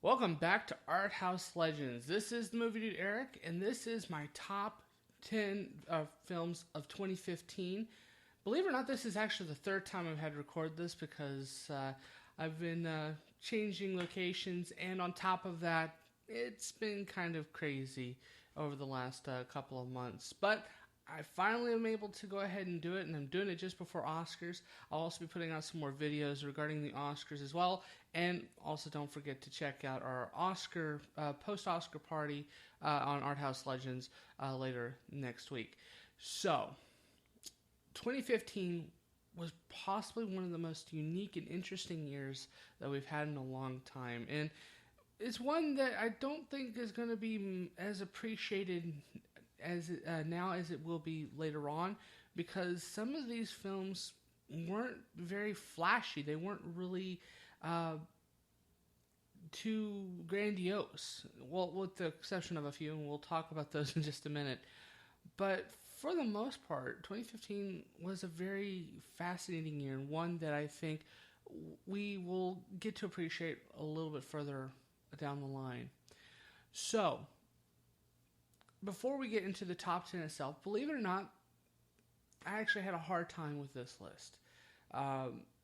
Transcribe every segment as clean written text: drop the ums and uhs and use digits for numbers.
Welcome back to Art House Legends. This is the MovieDude Eric, and this is my top 10 films of 2015. Believe it or not, this is actually the third time I've had to record this because I've been changing locations, and on top of that, it's been kind of crazy over the last couple of months. But I finally am able to go ahead and do it, and I'm doing it just before Oscars. I'll also be putting out some more videos regarding the Oscars as well. And also don't forget to check out our Oscar, post-Oscar party on Art House Legends later next week. So, 2015 was possibly one of the most unique and interesting years that we've had in a long time. And it's one that I don't think is going to be as appreciated as now as it will be later on, because some of these films weren't very flashy. They weren't really too grandiose. Well, with the exception of a few, and we'll talk about those in just a minute. But for the most part, 2015 was a very fascinating year, and one that I think we will get to appreciate a little bit further down the line. So, before we get into the top 10 itself, believe it or not, I actually had a hard time with this list.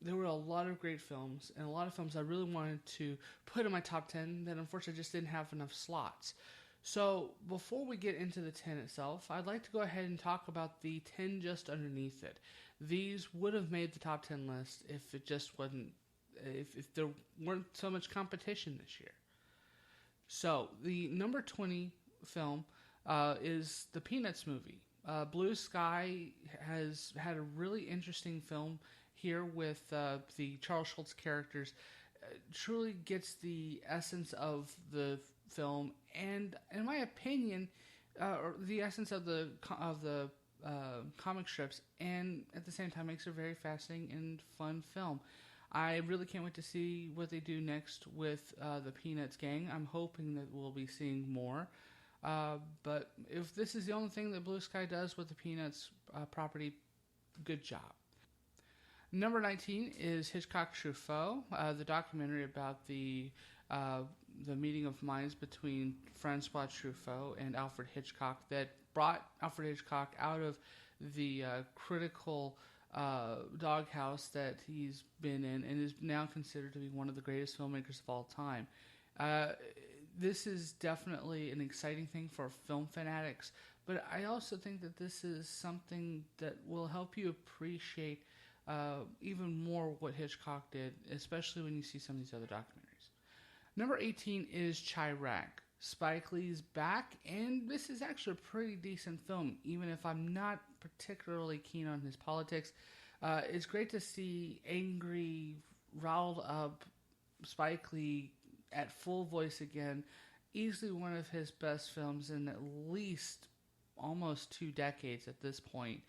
There were a lot of great films, and a lot of films I really wanted to put in my top 10 that unfortunately just didn't have enough slots. So, before we get into the 10 itself, I'd like to go ahead and talk about the 10 just underneath it. These would have made the top 10 list if it just wasn't, if there weren't so much competition this year. So, the number 20 film is the Peanuts movie. Blue Sky has had a really interesting film here with the Charles Schultz characters. Truly gets the essence of the film, and in my opinion, or the essence of the comic strips, and at the same time makes it a very fascinating and fun film. I really can't wait to see what they do next with the Peanuts gang. I'm hoping that we'll be seeing more. But if this is the only thing that Blue Sky does with the Peanuts property, good job. Number 19 is Hitchcocks Ruffo, the documentary about the meeting of minds between Francois Truffaut and Alfred Hitchcock that brought Alfred Hitchcock out of the critical doghouse that he's been in, and is now considered to be one of the greatest filmmakers of all time. This is definitely an exciting thing for film fanatics, but I also think that this is something that will help you appreciate even more what Hitchcock did, especially when you see some of these other documentaries. Number 18 is Chirac. Spike Lee's back, and this is actually a pretty decent film, even if I'm not particularly keen on his politics. It's great to see angry, riled up Spike Lee at full voice again. Easily one of his best films in at least almost 2 decades at this point.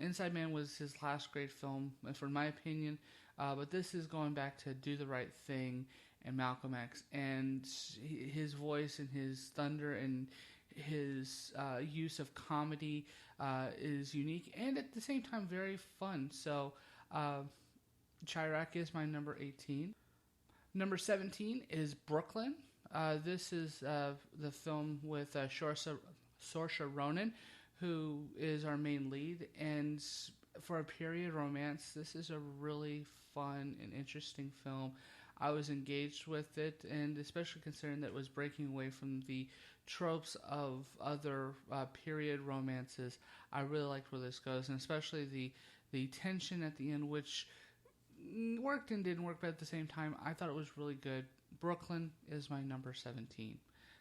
Inside Man was his last great film, for my opinion, but this is going back to Do the Right Thing and Malcolm X, and his voice and his thunder and his use of comedy is unique and at the same time very fun. So Chirac is my number 18. Number 17 is Brooklyn. This is the film with Saoirse Ronan, who is our main lead, and for a period romance, this is a really fun and interesting film. I was engaged with it, and especially considering that it was breaking away from the tropes of other period romances, I really liked where this goes, and especially the tension at the end, which worked and didn't work, but at the same time, I thought it was really good. Brooklyn is my number 17.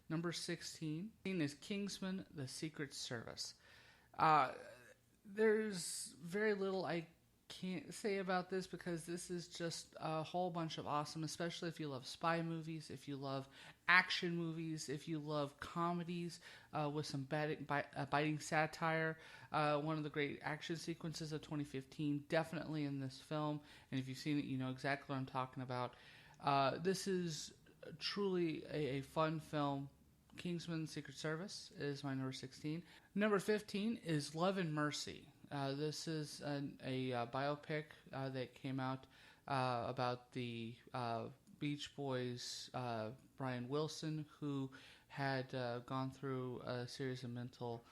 Number 16 is Kingsman, The Secret Service. There's very little I can't say about this, because this is just a whole bunch of awesome, especially if you love spy movies, if you love action movies, if you love comedies with some biting satire. One of the great action sequences of 2015, definitely in this film, and if you've seen it, you know exactly what I'm talking about. This is truly a fun film. Kingsman Secret Service is my number 16. Number 15 is Love and Mercy. This is a biopic that came out about the Beach Boys Brian Wilson, who had gone through a series of mental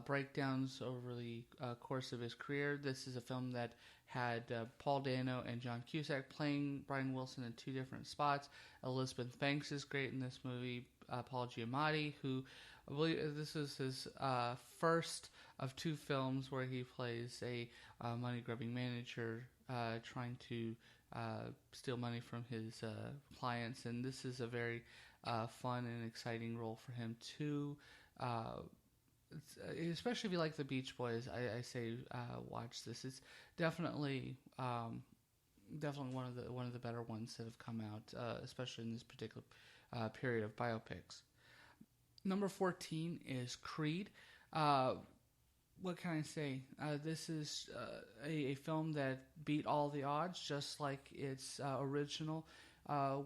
breakdowns over the course of his career. This is a film that had Paul Dano and John Cusack playing Brian Wilson in two different spots. Elizabeth Banks is great in this movie. Paul Giamatti, who I believe this is his first of two films where he plays a money-grubbing manager trying to steal money from his clients, and this is a very fun and exciting role for him too. Especially if you like the Beach Boys, I say watch this. It's definitely one of the better ones that have come out, especially in this particular period of biopics. Number 14 is Creed. What can I say? This is a film that beat all the odds, just like its original,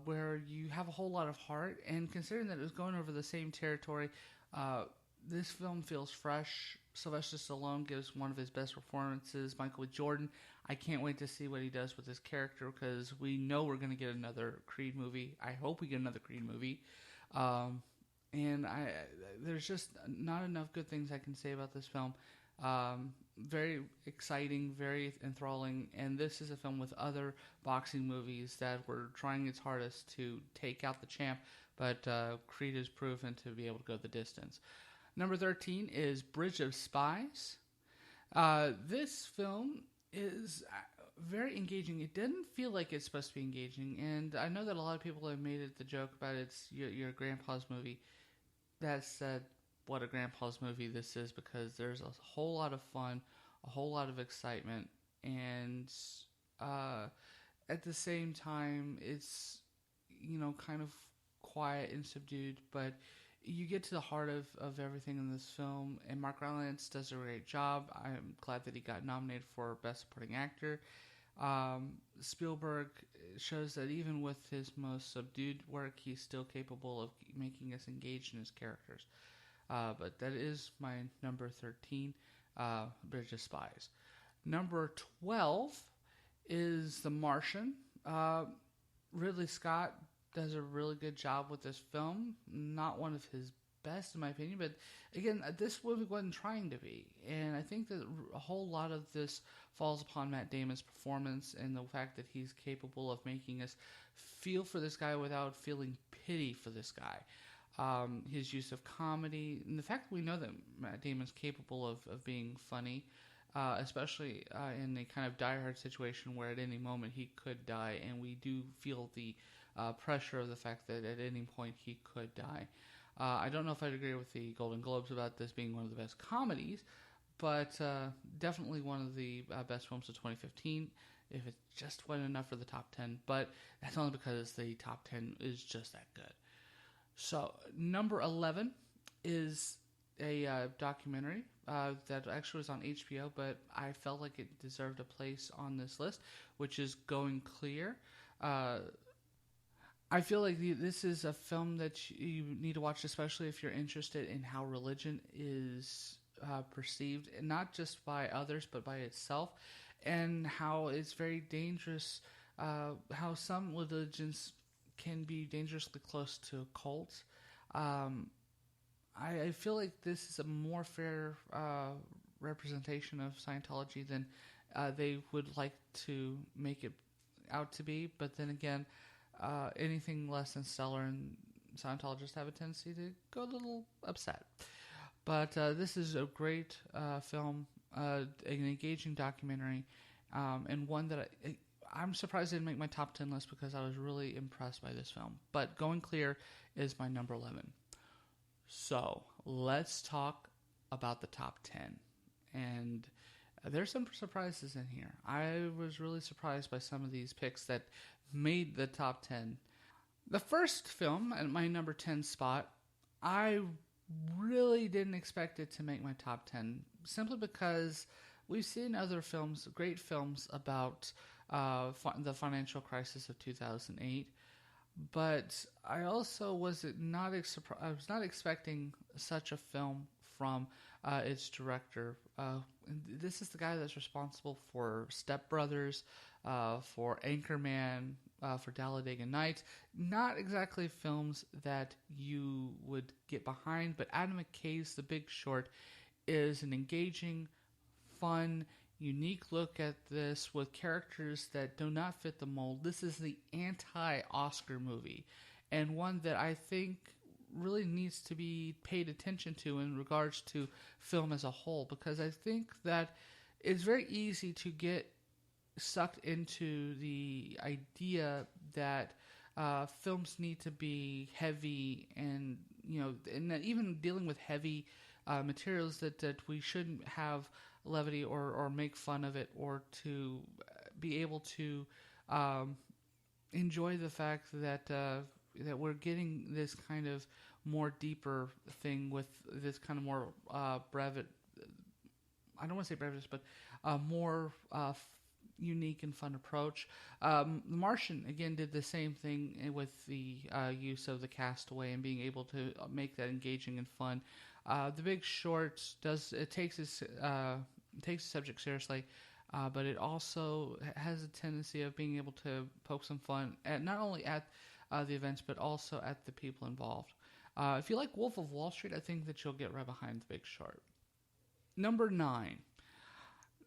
where you have a whole lot of heart. And considering that it was going over the same territory, this film feels fresh. Sylvester Stallone gives one of his best performances. Michael B. Jordan, I can't wait to see what he does with his character, because we know we're going to get another Creed movie. I hope we get another Creed movie. And there's just not enough good things I can say about this film. Very exciting, very enthralling, and this is a film with other boxing movies that were trying its hardest to take out the champ, but Creed has proven to be able to go the distance. Number 13 is Bridge of Spies. This film is very engaging. It didn't feel like it's supposed to be engaging, and I know that a lot of people have made it the joke about it's your grandpa's movie. That said, what a grandpa's movie this is, because there's a whole lot of fun, a whole lot of excitement, and at the same time, it's, kind of quiet and subdued, but you get to the heart of everything in this film, and Mark Rylance does a great job. I'm glad that he got nominated for Best Supporting Actor. Spielberg shows that even with his most subdued work, he's still capable of making us engaged in his characters. But that is my number 13, Bridge of Spies. Number 12 is The Martian. Ridley Scott does a really good job with this film. Not one of his best, in my opinion, but again, this movie wasn't trying to be. And I think that a whole lot of this falls upon Matt Damon's performance and the fact that he's capable of making us feel for this guy without feeling pity for this guy. His use of comedy, and the fact that we know that Matt Damon's capable of being funny, especially in a kind of diehard situation where at any moment he could die, and we do feel the pressure of the fact that at any point he could die. I don't know if I'd agree with the Golden Globes about this being one of the best comedies, but definitely one of the best films of 2015, if it just wasn't enough for the top 10, but that's only because the top 10 is just that good. So, number 11 is a documentary that actually was on HBO, but I felt like it deserved a place on this list, which is Going Clear. I feel like this is a film that you need to watch, especially if you're interested in how religion is perceived, and not just by others, but by itself, and how it's very dangerous, how some religions can be dangerously close to a cult. I feel like this is a more fair representation of Scientology than they would like to make it out to be, but then again, anything less than stellar, and Scientologists have a tendency to go a little upset. But this is a great film, an engaging documentary, and one that I'm surprised it didn't make my top 10 list, because I was really impressed by this film. But Going Clear is my number 11. So let's talk about the top 10. And there's some surprises in here. I was really surprised by some of these picks that made the top 10. The first film at my number 10 spot, I really didn't expect it to make my top 10, simply because we've seen other films, great films about the financial crisis of 2008, but I also was not expecting such a film from its director. This is the guy that's responsible for Step Brothers, for Anchorman, for Talladega Nights. Not exactly films that you would get behind, but Adam McKay's The Big Short is an engaging, fun, unique look at this with characters that do not fit the mold. This is the anti-Oscar movie, and one that I think really needs to be paid attention to in regards to film as a whole, because I think that it's very easy to get sucked into the idea that films need to be heavy, and and that even dealing with heavy materials, that we shouldn't have levity or make fun of it, or to be able to enjoy the fact that that we're getting this kind of more deeper thing with this kind of more brevet. I don't want to say brevet, but more unique and fun approach. Martian again did the same thing with the use of the castaway and being able to make that engaging and fun. The Big Short takes the subject seriously, but it also has a tendency of being able to poke some fun at not only at the events, but also at the people involved. If you like Wolf of Wall Street, I think that you'll get right behind The Big Short. Number 9.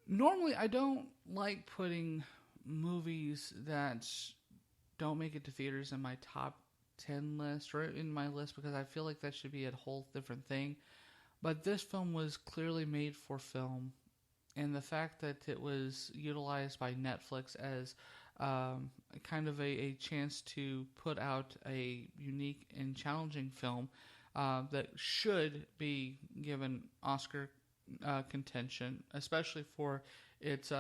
Normally, I don't like putting movies that don't make it to theaters in my top 10 list or in my list, because I feel like that should be a whole different thing. But this film was clearly made for film, and the fact that it was utilized by Netflix as kind of a chance to put out a unique and challenging film that should be given Oscar contention, especially for its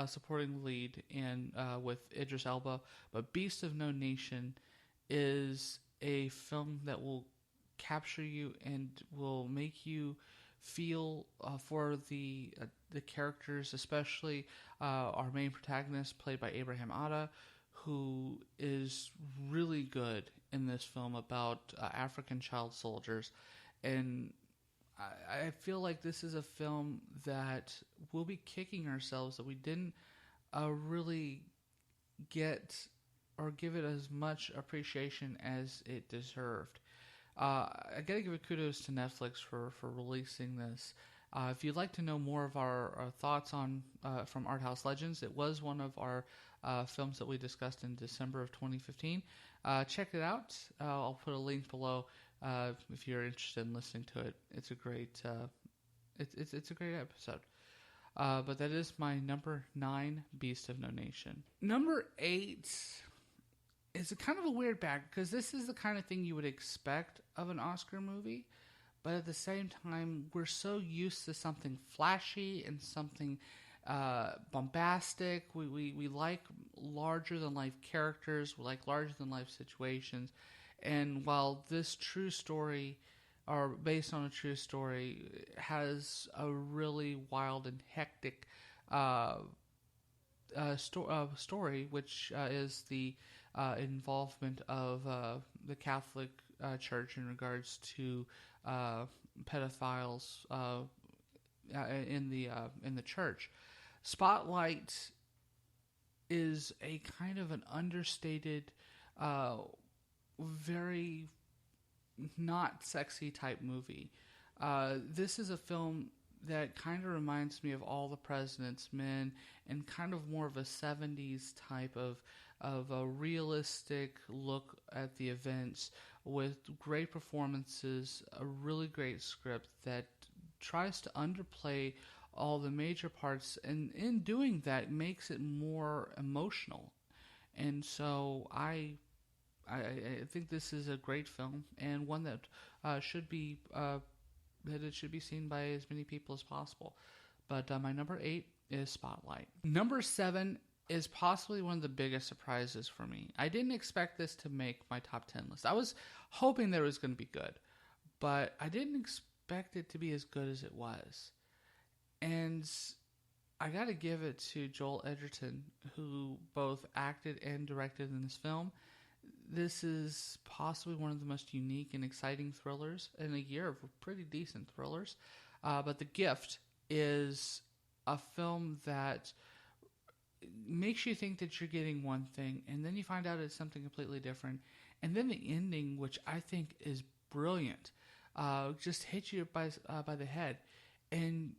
supporting lead and with Idris Elba. But Beast of No Nation is a film that will capture you and will make you feel for the characters, especially our main protagonist, played by Abraham Atta, who is really good in this film about African child soldiers. And I feel like this is a film that we'll be kicking ourselves that we didn't really get or give it as much appreciation as it deserved. I gotta give a kudos to Netflix for releasing this. If you'd like to know more of our thoughts on from Art House Legends, it was one of our films that we discussed in December of 2015. Check it out. I'll put a link below if you're interested in listening to it. It's a great it's a great episode. But that is my number 9, Beast of No Nation. Number 8 is a kind of a weird bag, because this is the kind of thing you would expect of an Oscar movie, but at the same time, we're so used to something flashy and something bombastic. We like larger-than-life characters. We like larger-than-life situations. And while this true story, or based on a true story, has a really wild and hectic story, which is the involvement of the Catholic Church in regards to pedophiles in the church. Spotlight is a kind of an understated, very not sexy type movie. This is a film that kind of reminds me of All the President's Men, and kind of more of a 70s type of a realistic look at the events, with great performances, a really great script that tries to underplay all the major parts, and in doing that makes it more emotional. And so I think this is a great film, and one that should be seen by as many people as possible. But my number 8 is Spotlight. Number 7 is possibly one of the biggest surprises for me. I didn't expect this to make my top 10 list. I was hoping that it was going to be good, but I didn't expect it to be as good as it was. And I got to give it to Joel Edgerton, who both acted and directed in this film. This is possibly one of the most unique and exciting thrillers in a year of pretty decent thrillers. But The Gift is a film that makes you think that you're getting one thing, and then you find out it's something completely different. And then the ending, which I think is brilliant, just hits you by the head. And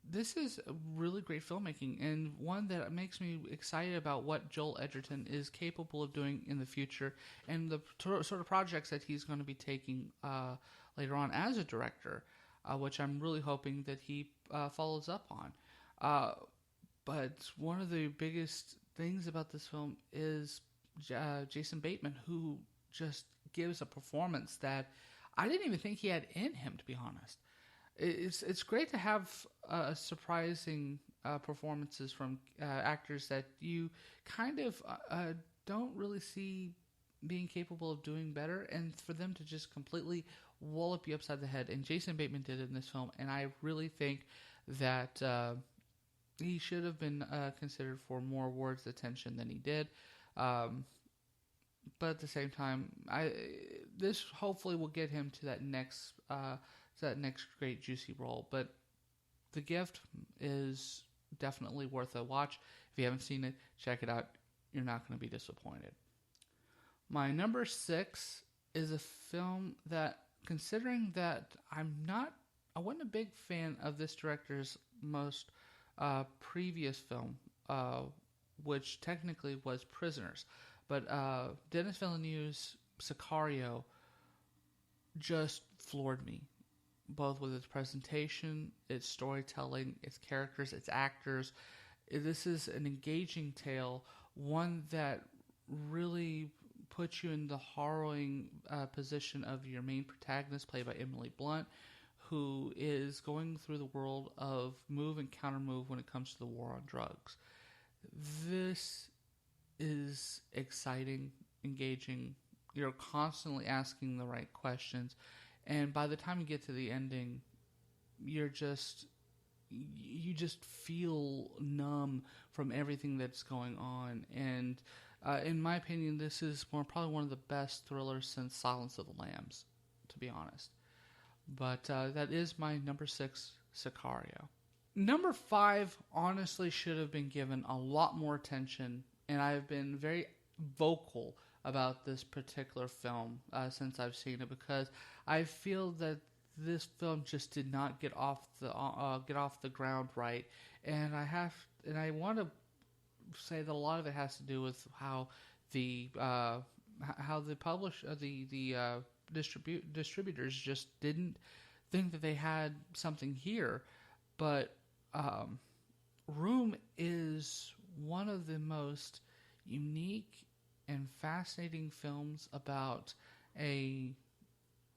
this is really great filmmaking, and one that makes me excited about what Joel Edgerton is capable of doing in the future, and the sort of projects that he's going to be taking later on as a director, which I'm really hoping that he follows up on. But one of the biggest things about this film is Jason Bateman, who just gives a performance that I didn't even think he had in him, to be honest. It's great to have surprising performances from actors that you kind of don't really see being capable of doing better, and for them to just completely wallop you upside the head. And Jason Bateman did it in this film, and I really think that he should have been considered for more awards attention than he did. But at the same time, this hopefully will get him to that next great juicy role. But The Gift is definitely worth a watch. If you haven't seen it, check it out. You're not going to be disappointed. My number 6 is a film that, considering that I wasn't a big fan of this director's most previous film, which technically was Prisoners. But Denis Villeneuve's Sicario just floored me, both with its presentation, its storytelling, its characters, its actors. This is an engaging tale, one that really puts you in the harrowing position of your main protagonist, played by Emily Blunt, who is going through the world of move and counter-move when it comes to the war on drugs. This is exciting, engaging. You're constantly asking the right questions. And by the time you get to the ending, you just feel numb from everything that's going on. And in my opinion, this is probably one of the best thrillers since Silence of the Lambs, to be honest. But that is my number 6, Sicario. Number 5 honestly should have been given a lot more attention, and I've been very vocal about this particular film since I've seen it, because I feel that this film just did not get off the ground right, and I want to say that a lot of it has to do with how the distributors just didn't think that they had something here. But Room is one of the most unique and fascinating films about a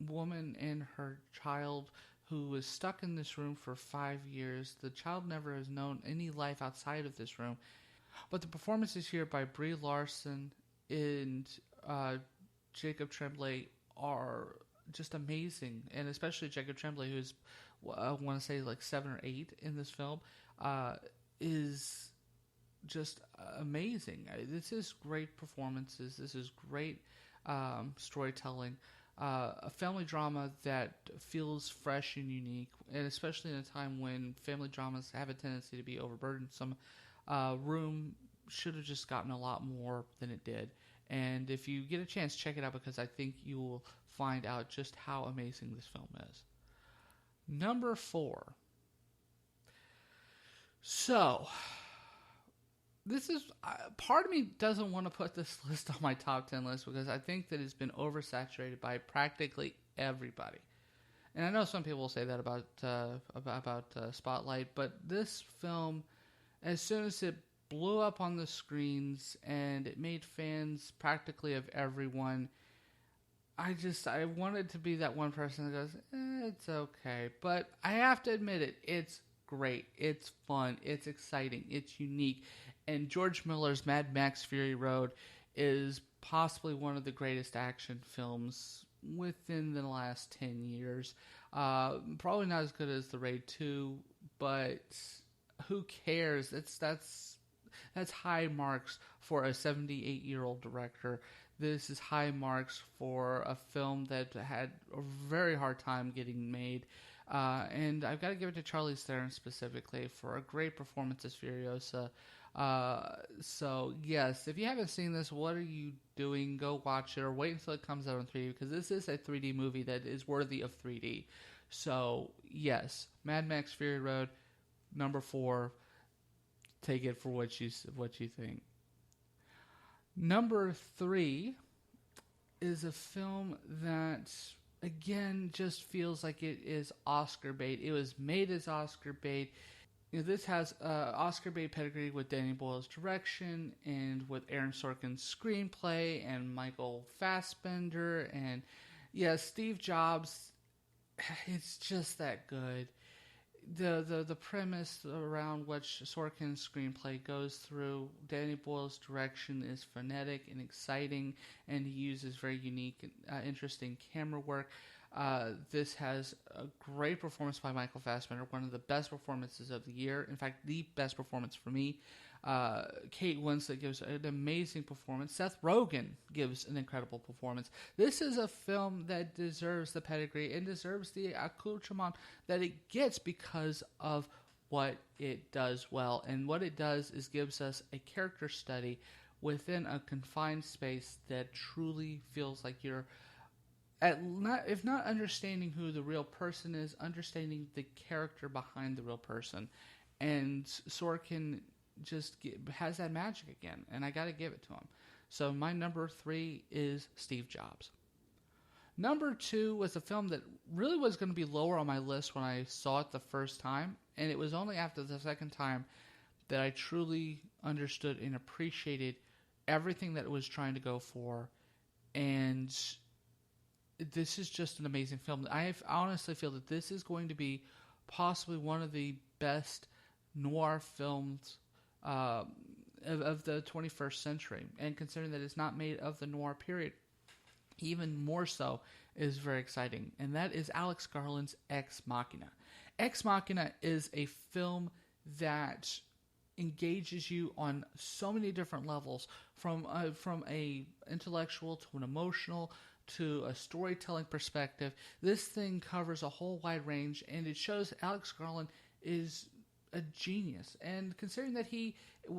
woman and her child who was stuck in this room for 5 years. The child never has known any life outside of this room. But the performances here by Brie Larson and Jacob Tremblay are just amazing. And especially Jacob Tremblay, who's, I want to say, like 7 or 8 in this film, is just amazing. This is great performances. This is great storytelling. A family drama that feels fresh and unique, and especially in a time when family dramas have a tendency to be overburdensome. Room should have just gotten a lot more than it did. And if you get a chance, check it out, because I think you will find out just how amazing this film is. Number 4. So, this is, part of me doesn't want to put this list on my top 10 list, because I think that it's been oversaturated by practically everybody. And I know some people will say that about Spotlight, but this film, as soon as it blew up on the screens and it made fans practically of everyone, I wanted to be that one person that goes, it's okay. But I have to admit it, it's great, it's fun, it's exciting, it's unique. And George Miller's Mad Max Fury Road is possibly one of the greatest action films within the last 10 years. Probably not as good as The Raid 2, but who cares? That's high marks for a 78-year-old director. This is high marks for a film that had a very hard time getting made. And I've got to give it to Charlize Theron specifically for a great performance as Furiosa. So yes, if you haven't seen this, what are you doing? Go watch it or wait until it comes out in 3D, because this is a 3D movie that is worthy of 3D. So yes, Mad Max Fury Road, number 4. Take it for what you think. Number 3 is a film that, again, just feels like it is Oscar bait. It was made as Oscar bait. This has Oscar bait pedigree with Danny Boyle's direction and with Aaron Sorkin's screenplay and Michael Fassbender and Steve Jobs. It's just that good. The premise around which Sorkin's screenplay goes through, Danny Boyle's direction is frenetic and exciting, and he uses very unique and interesting camera work. This has a great performance by Michael Fassbender, one of the best performances of the year. In fact, the best performance for me. Kate Winslet gives an amazing performance. Seth Rogen gives an incredible performance. This is a film that deserves the pedigree and deserves the accoutrement that it gets because of what it does well. And what it does is gives us a character study within a confined space that truly feels like you're if not understanding who the real person is, understanding the character behind the real person. And Sorkin just has that magic again, and I got to give it to him. So my number 3 is Steve Jobs. Number 2 was a film that really was going to be lower on my list when I saw it the first time, and it was only after the second time that I truly understood and appreciated everything that it was trying to go for. And this is just an amazing film. I honestly feel that this is going to be possibly one of the best noir films of the 21st century. And considering that it's not made of the noir period, even more so is very exciting. And that is Alex Garland's Ex Machina. Ex Machina is a film that engages you on so many different levels, from a intellectual to an emotional to a storytelling perspective. This thing covers a whole wide range, and it shows Alex Garland is a genius. And considering that he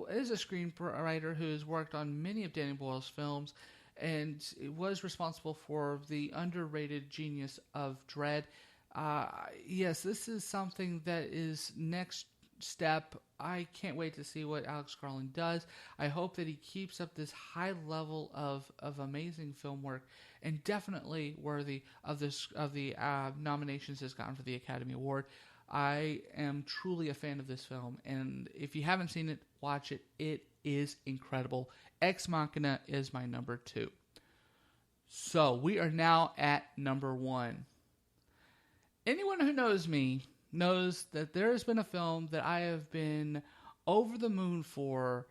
is a screenwriter who has worked on many of Danny Boyle's films and was responsible for the underrated genius of Dredd, yes, this is something that is next step. I can't wait to see what Alex Garland does. I hope that he keeps up this high level of amazing film work, and definitely worthy of the nominations he's gotten for the Academy Award. I am truly a fan of this film, and if you haven't seen it, watch it. It is incredible. Ex Machina is my number 2. So we are now at number 1. Anyone who knows me knows that there has been a film that I have been over the moon for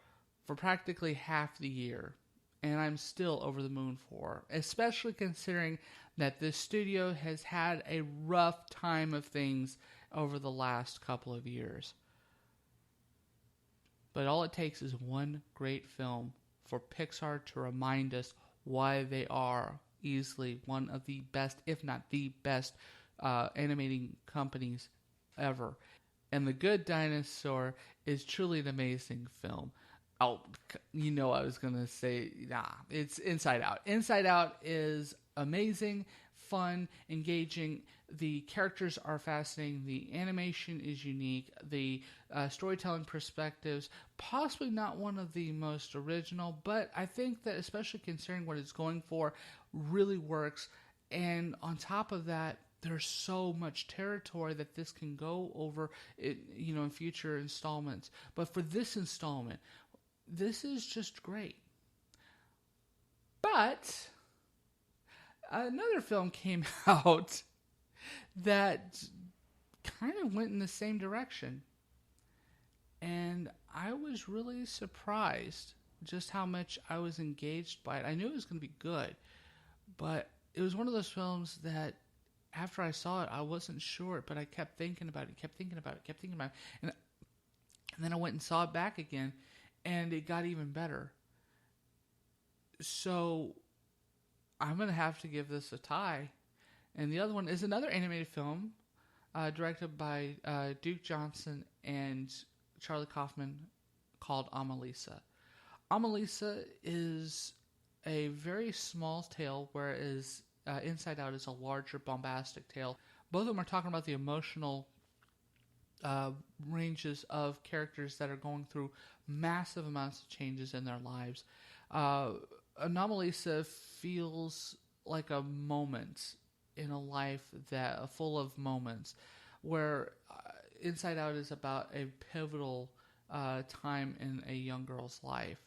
practically half the year, and I'm still over the moon for, especially considering that this studio has had a rough time of things over the last couple of years. But all it takes is one great film for Pixar to remind us why they are easily one of the best, if not the best, animating companies ever. And The Good Dinosaur is truly an amazing film. Oh, I was going to say, it's Inside Out. Inside Out is amazing, fun, engaging. The characters are fascinating. The animation is unique. The storytelling perspectives, possibly not one of the most original, but I think that especially considering what it's going for, really works. And on top of that, there's so much territory that this can go over, in future installments. But for this installment, this is just great. But another film came out that kind of went in the same direction. And I was really surprised just how much I was engaged by it. I knew it was going to be good, but it was one of those films that after I saw it, I wasn't sure, but I kept thinking about it. And then I went and saw it back again, and it got even better. So I'm going to have to give this a tie. And the other one is another animated film directed by Duke Johnson and Charlie Kaufman, called Amalisa. Amalisa is a very small tale, whereas Inside Out is a larger, bombastic tale. Both of them are talking about the emotional ranges of characters that are going through massive amounts of changes in their lives. Anomalisa feels like a moment in a life that full of moments, where Inside Out is about a pivotal time in a young girl's life.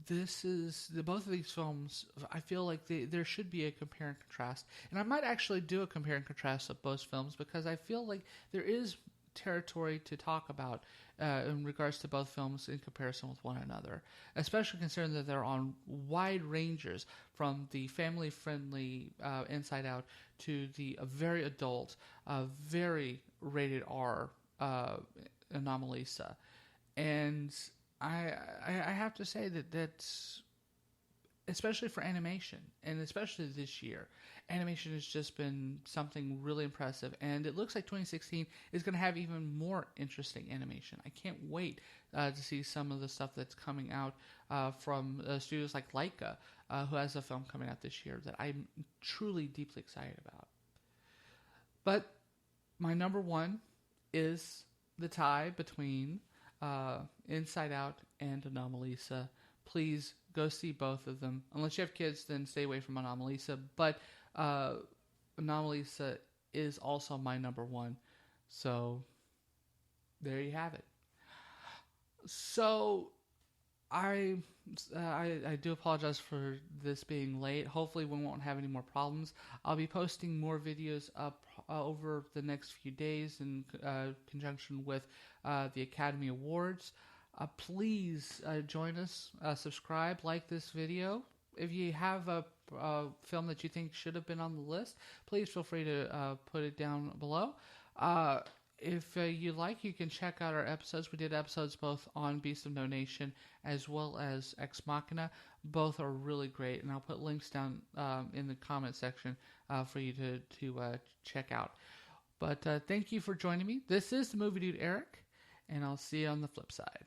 Both of these films, I feel like there should be a compare and contrast. And I might actually do a compare and contrast of both films, because I feel like there is territory to talk about in regards to both films in comparison with one another, especially considering that they're on wide ranges, from the family-friendly Inside Out to the very adult, very rated R Anomalisa. And I have to say that's, especially for animation, and especially this year, animation has just been something really impressive, and it looks like 2016 is going to have even more interesting animation. I can't wait to see some of the stuff that's coming out from studios like Laika, who has a film coming out this year that I'm truly deeply excited about. But my number one is the tie between Inside Out and Anomalisa. Please go see both of them. Unless you have kids, then stay away from Anomalisa. But Anomalisa is also my number one. So there you have it. So I do apologize for this being late. Hopefully we won't have any more problems. I'll be posting more videos up over the next few days in conjunction with the Academy Awards. Please join us, subscribe, like this video. If you have a film that you think should have been on the list, please feel free to put it down below. If you like, you can check out our episodes. We did episodes both on Beast of No Nation as well as Ex Machina. Both are really great, and I'll put links down in the comment section for you to check out. But thank you for joining me. This is the Movie Dude Eric, and I'll see you on the flip side.